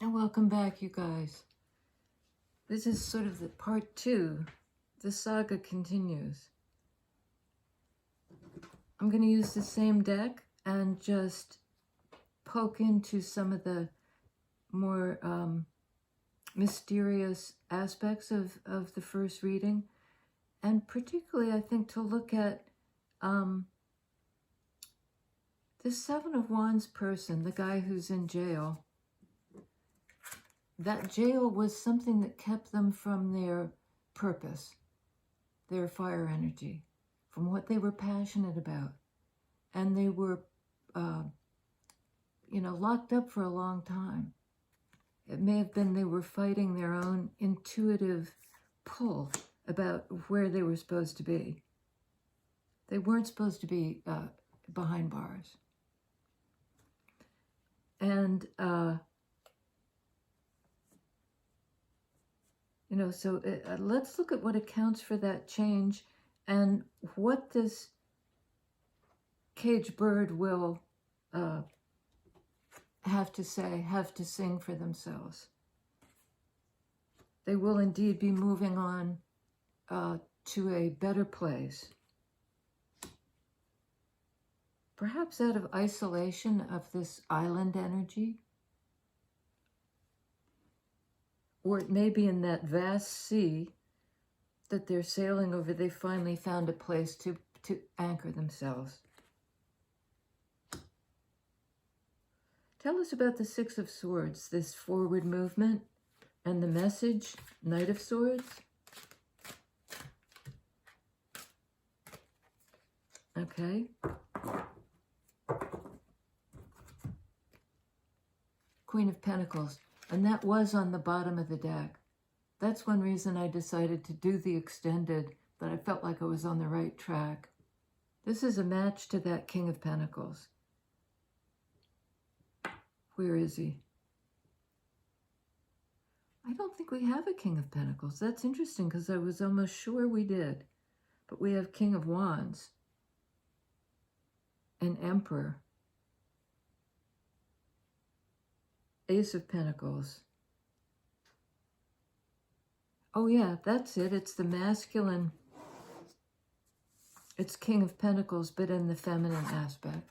And welcome back, you guys. This is sort of the part 2. The saga continues. I'm going to use the same deck and just poke into some of the more mysterious aspects of the first reading. And particularly, I think, to look at the Seven of Wands person, the guy who's in jail. That jail was something that kept them from their purpose, their fire energy, from what they were passionate about. And they were, locked up for a long time. It may have been they were fighting their own intuitive pull about where they were supposed to be. They weren't supposed to be behind bars. And, so let's look at what accounts for that change and what this caged bird will have to sing for themselves. They will indeed be moving on to a better place. Perhaps out of isolation of this island energy. Or it may be in that vast sea that they're sailing over, they finally found a place to anchor themselves. Tell us about the Six of Swords, this forward movement, and the message, Knight of Swords. Okay. Queen of Pentacles. And that was on the bottom of the deck. That's one reason I decided to do the extended, that I felt like I was on the right track. This is a match to that King of Pentacles. Where is he? I don't think we have a King of Pentacles. That's interesting because I was almost sure we did. But we have King of Wands, an Emperor, Ace of Pentacles. Oh yeah, that's it. It's the masculine. It's King of Pentacles, but in the feminine aspect.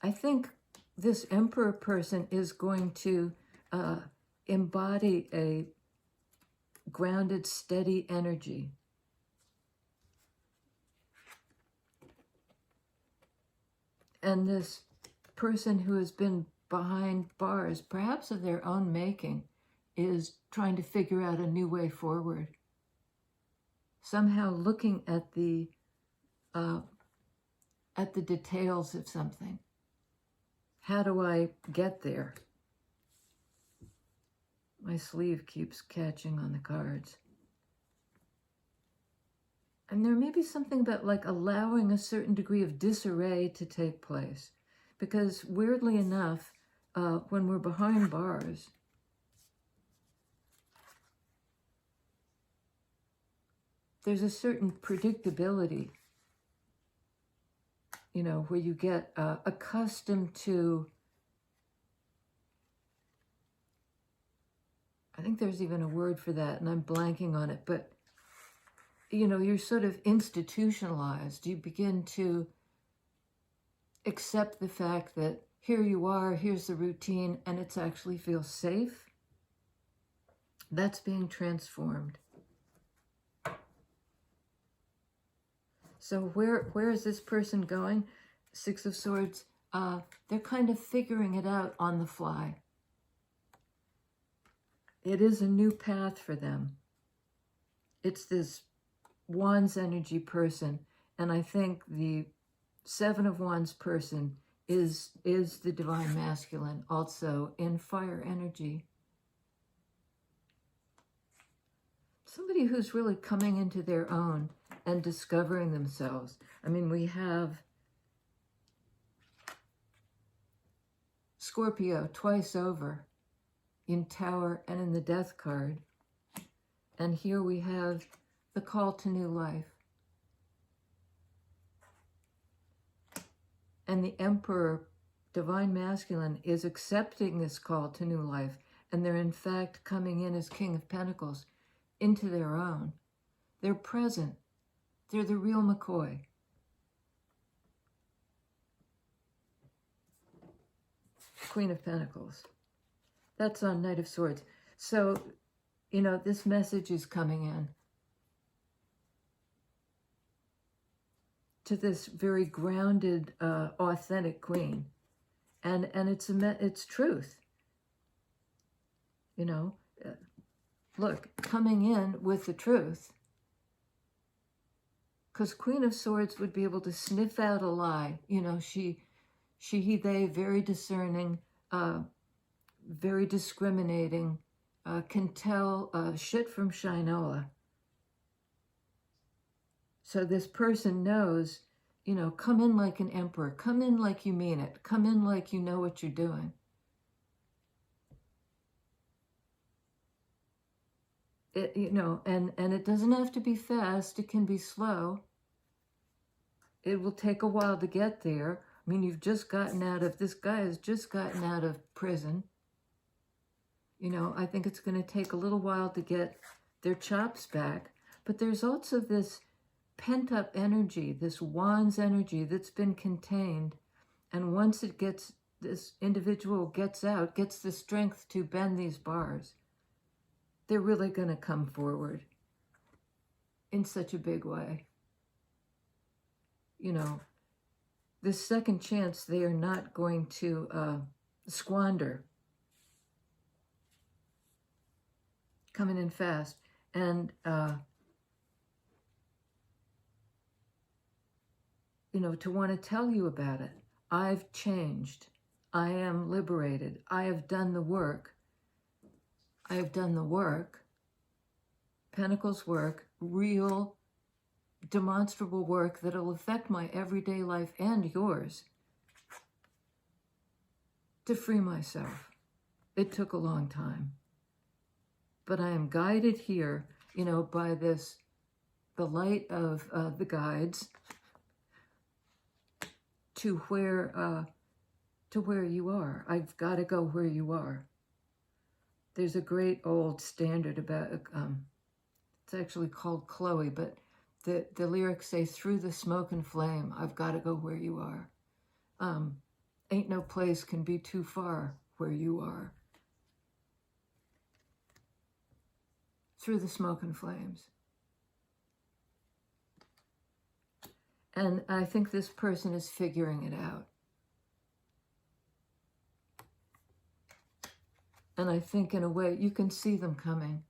I think this Emperor person is going to embody a grounded, steady energy. And this person who has been behind bars, perhaps of their own making, is trying to figure out a new way forward. Somehow looking at the details of something. How do I get there? My sleeve keeps catching on the cards. And there may be something about like allowing a certain degree of disarray to take place. Because weirdly enough, when we're behind bars, there's a certain predictability, where you get accustomed to, I think there's even a word for that, and I'm blanking on it, but you're sort of institutionalized. You begin to accept the fact that here you are, here's the routine, and it actually feels safe. That's being transformed. So where is this person going? Six of Swords. They're kind of figuring it out on the fly. It is a new path for them. It's this Wands energy person, and I think the Seven of Wands person is the divine masculine, also in fire energy. Somebody who's really coming into their own and discovering themselves. I mean, we have Scorpio twice over in Tower and in the Death card. And here we have the call to new life. And the Emperor, Divine Masculine, is accepting this call to new life. And they're in fact coming in as King of Pentacles into their own. They're present. They're the real McCoy. Queen of Pentacles. That's on Knight of Swords. So, you know, this message is coming in to this very grounded, authentic queen. And it's truth. You know, look, coming in with the truth. Because Queen of Swords would be able to sniff out a lie. You know, she, he, they, very discerning, very discriminating, can tell shit from shinola. So this person knows, you know, come in like an emperor. Come in like you mean it. Come in like you know what you're doing. It, you know, and it doesn't have to be fast. It can be slow. It will take a while to get there. I mean, you've just gotten out of, this guy has just gotten out of prison. You know, I think it's going to take a little while to get their chops back. But there's also this pent-up energy, this Wands energy that's been contained. And once it gets, this individual gets out, gets the strength to bend these bars, they're really going to come forward in such a big way. You know, this second chance they are not going to squander. Coming in fast. And, you know, to want to tell you about it. I've changed. I am liberated. I have done the work. I have done the work. Pentacles work, real, demonstrable work that will affect my everyday life and yours, to free myself. It took a long time. But I am guided here, you know, by this, the light of the guides, to where you are. I've got to go where you are. There's a great old standard about, it's actually called Chloe, but the lyrics say, through the smoke and flame, I've got to go where you are. Ain't no place can be too far where you are. Through the smoke and flames. And I think this person is figuring it out. And I think in a way, you can see them coming.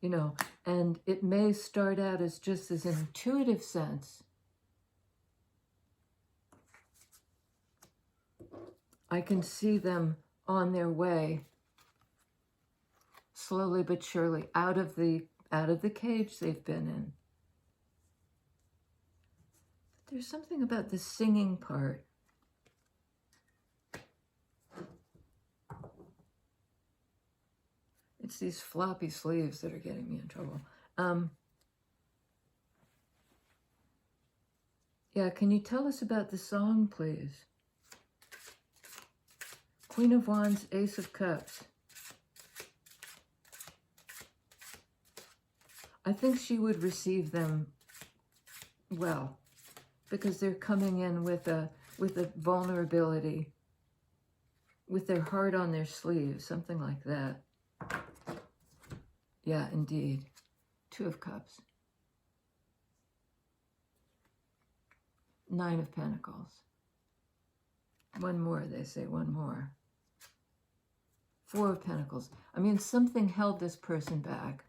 You know, and it may start out as just as an intuitive sense. I can see them on their way, slowly but surely, out of the cage they've been in. There's something about the singing part. It's these floppy sleeves that are getting me in trouble. Yeah, can you tell us about the song, please? Queen of Wands, Ace of Cups. I think she would receive them well, because they're coming in with a vulnerability, with their heart on their sleeve, something like that. Yeah, indeed. Two of Cups. Nine of Pentacles. One more, they say, one more. Four of Pentacles. I mean, something held this person back.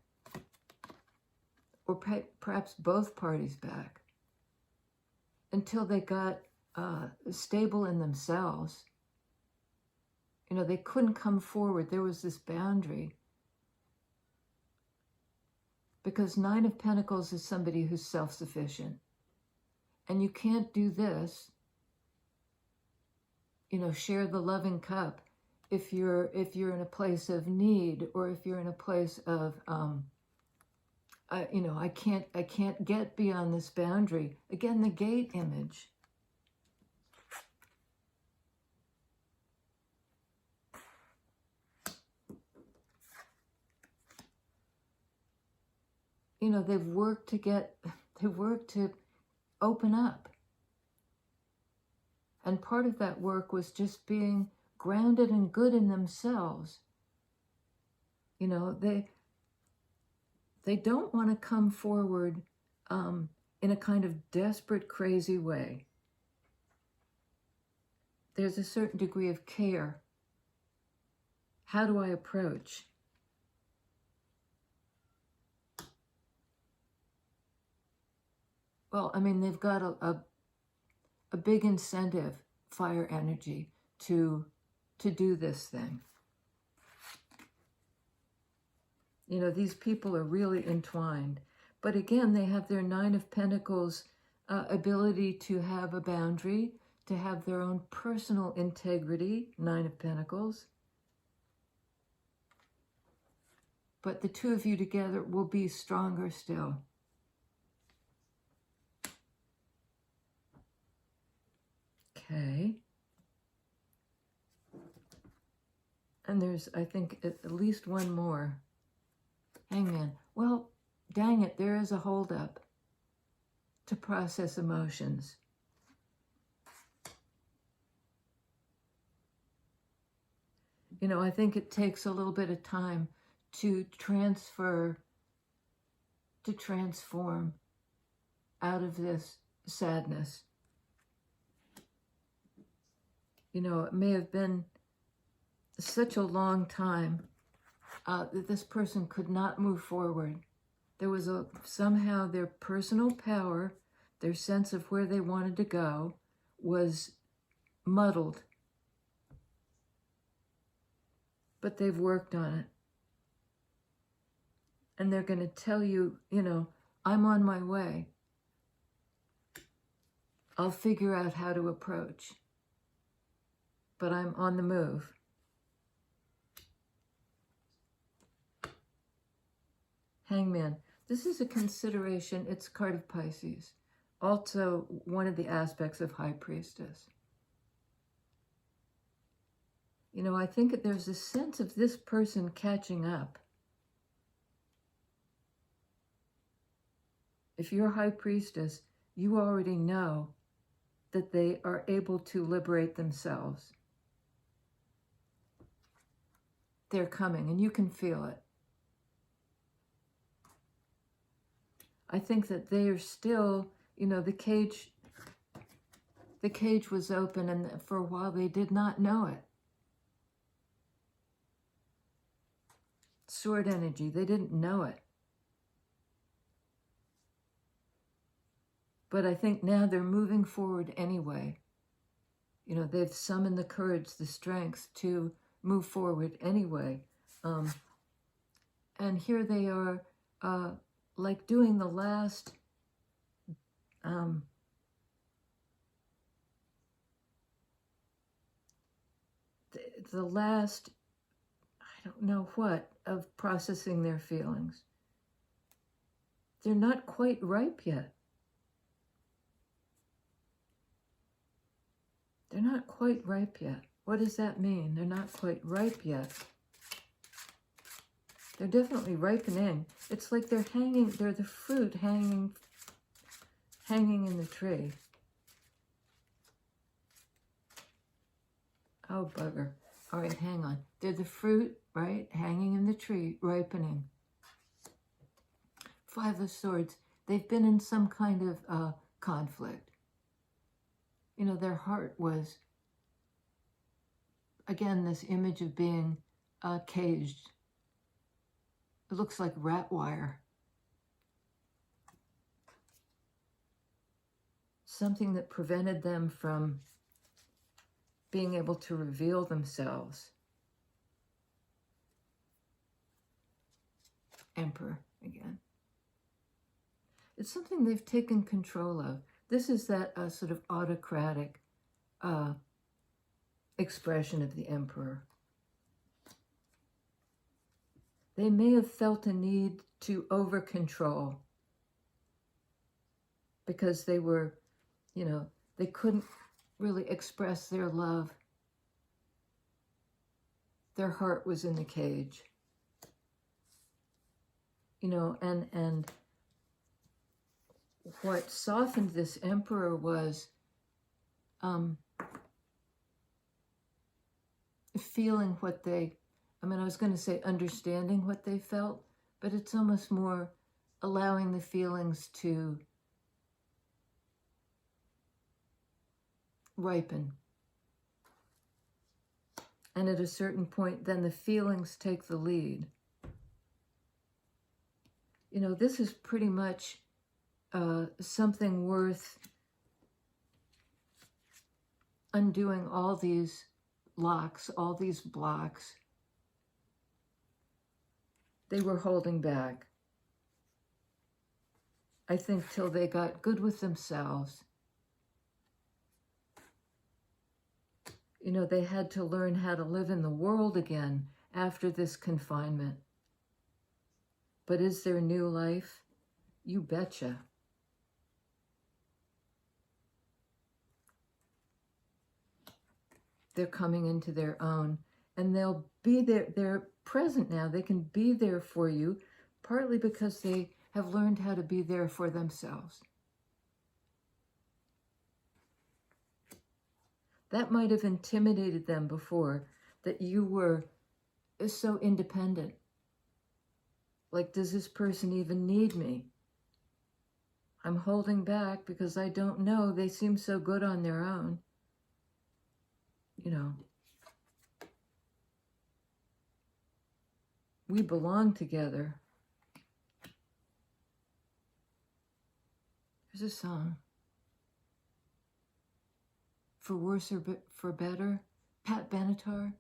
Or perhaps both parties back. Until they got stable in themselves. You know, they couldn't come forward. There was this boundary. Because Nine of Pentacles is somebody who's self-sufficient. And you can't do this, you know, share the loving cup, if you're in a place of need, or if you're in a place of I can't get beyond this boundary. Again, the gate image. They've worked to open up. And part of that work was just being grounded and good in themselves. They don't want to come forward in a kind of desperate, crazy way. There's a certain degree of care. How do I approach? Well, they've got a big incentive, fire energy, to do this thing. These people are really entwined. But again, they have their Nine of Pentacles ability to have a boundary, to have their own personal integrity, Nine of Pentacles. But the two of you together will be stronger still. Okay. And there's, I think, at least one more. Hangman. Well, dang it, there is a holdup to process emotions. I think it takes a little bit of time to transform out of this sadness. It may have been such a long time that this person could not move forward. There was somehow their personal power, their sense of where they wanted to go was muddled. But they've worked on it. And they're going to tell you, I'm on my way. I'll figure out how to approach. But I'm on the move. Hangman. This is a consideration. It's card of Pisces. Also, one of the aspects of High Priestess. I think that there's a sense of this person catching up. If you're High Priestess, you already know that they are able to liberate themselves. They're coming, and you can feel it. I think that they are still, the cage was open, and for a while they did not know it. Sword energy, they didn't know it. But I think now they're moving forward anyway. They've summoned the courage, the strength to move forward anyway. And here they are, like doing the last, the last, I don't know what, of processing their feelings. They're not quite ripe yet. They're not quite ripe yet. What does that mean? They're not quite ripe yet. They're definitely ripening. It's like they're the fruit hanging in the tree. Oh, bugger. All right, hang on. They're the fruit, right? Hanging in the tree, ripening. Five of Swords. They've been in some kind of conflict. Their heart was, again, this image of being caged. It looks like rat wire. Something that prevented them from being able to reveal themselves. Emperor again. It's something they've taken control of. This is that sort of autocratic expression of the Emperor. They may have felt a need to over control, because they were, they couldn't really express their love. Their heart was in the cage. And what softened this emperor was feeling what I was going to say understanding what they felt, but it's almost more allowing the feelings to ripen. And at a certain point, then the feelings take the lead. This is pretty much something worth undoing all these locks, all these blocks. They were holding back, I think, till they got good with themselves. They had to learn how to live in the world again after this confinement. But is there new life? You betcha. They're coming into their own, and they'll be there. They're present now. They can be there for you, partly because they have learned how to be there for themselves. That might have intimidated them before, that you were so independent. Like, does this person even need me? I'm holding back because I don't know. They seem so good on their own. We belong together. There's a song. For worse or for better, Pat Benatar.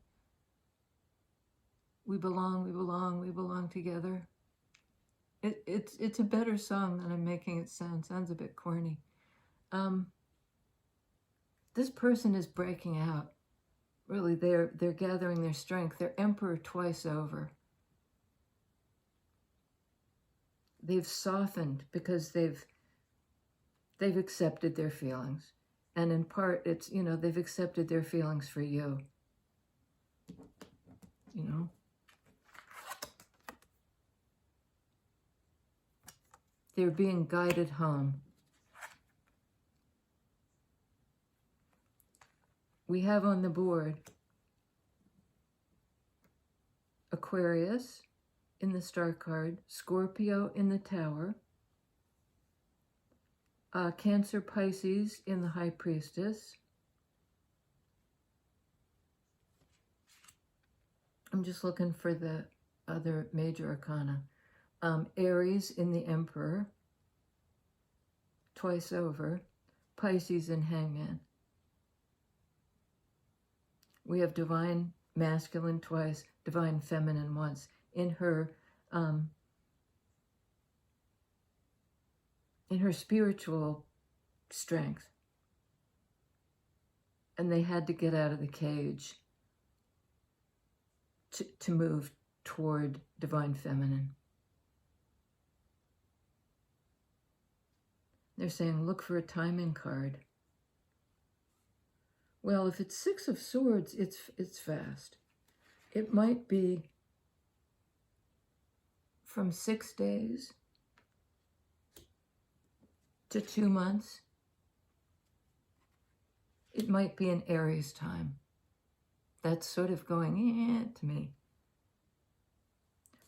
We belong, we belong, we belong together. It's a better song than I'm making it sound. Sounds a bit corny. This person is breaking out. Really, they're gathering their strength. They're emperor twice over. They've softened because they've accepted their feelings. And in part, it's, they've accepted their feelings for you. They're being guided home. We have on the board Aquarius in the star card, Scorpio in the Tower, Cancer, Pisces in the High Priestess. I'm just looking for the other major arcana. Aries in the Emperor, twice over, Pisces in Hangman. We have Divine Masculine twice, Divine Feminine once in her spiritual strength. And they had to get out of the cage to move toward Divine Feminine. They're saying, look for a timing card. Well, if it's Six of Swords, it's fast. It might be from 6 days to 2 months. It might be an Aries time. That's sort of going, to me.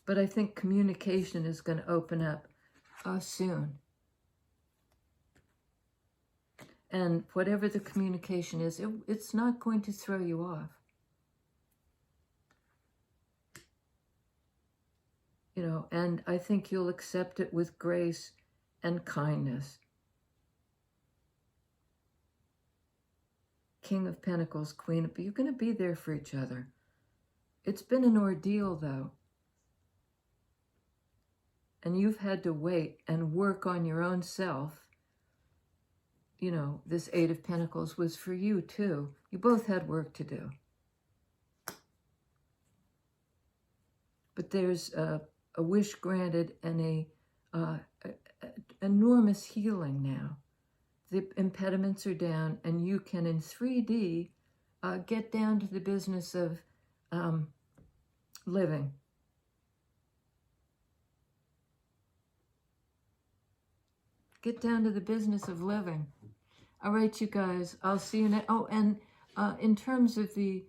But I think communication is going to open up soon. And whatever the communication is, it's not going to throw you off. And I think you'll accept it with grace and kindness. King of Pentacles, Queen of... You're going to be there for each other. It's been an ordeal, though. And you've had to wait and work on your own self. This Eight of Pentacles was for you, too. You both had work to do. But there's a a wish granted and enormous healing now. The impediments are down, and you can, in 3D, get down to the business of living. Get down to the business of living. All right, you guys, I'll see you next. Oh, and in terms of the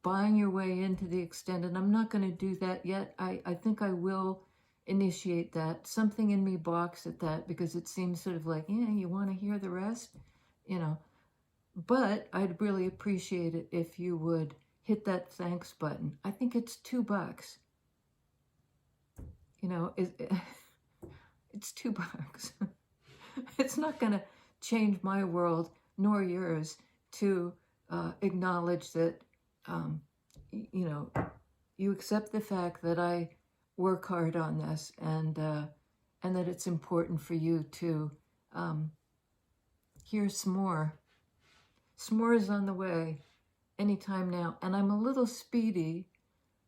buying your way into the extended, I'm not going to do that yet. I think I will initiate that. Something in me balks at that because it seems sort of like, yeah, you want to hear the rest, you know. But I'd really appreciate it if you would hit that thanks button. I think it's $2. You know, it's $2. It's not going to change my world nor yours to acknowledge that, you know, you accept the fact that I work hard on this, and that it's important for you to hear s'more. S'more is on the way anytime now, and I'm a little speedy,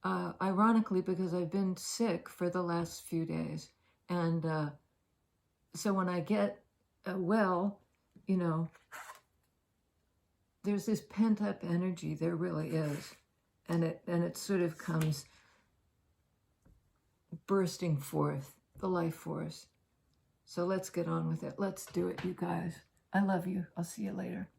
ironically, because I've been sick for the last few days, and so when I get well, you know, there's this pent-up energy, there really is, and it sort of comes bursting forth, the life force. So let's get on with it. Let's do it, you guys. I love you. I'll see you later.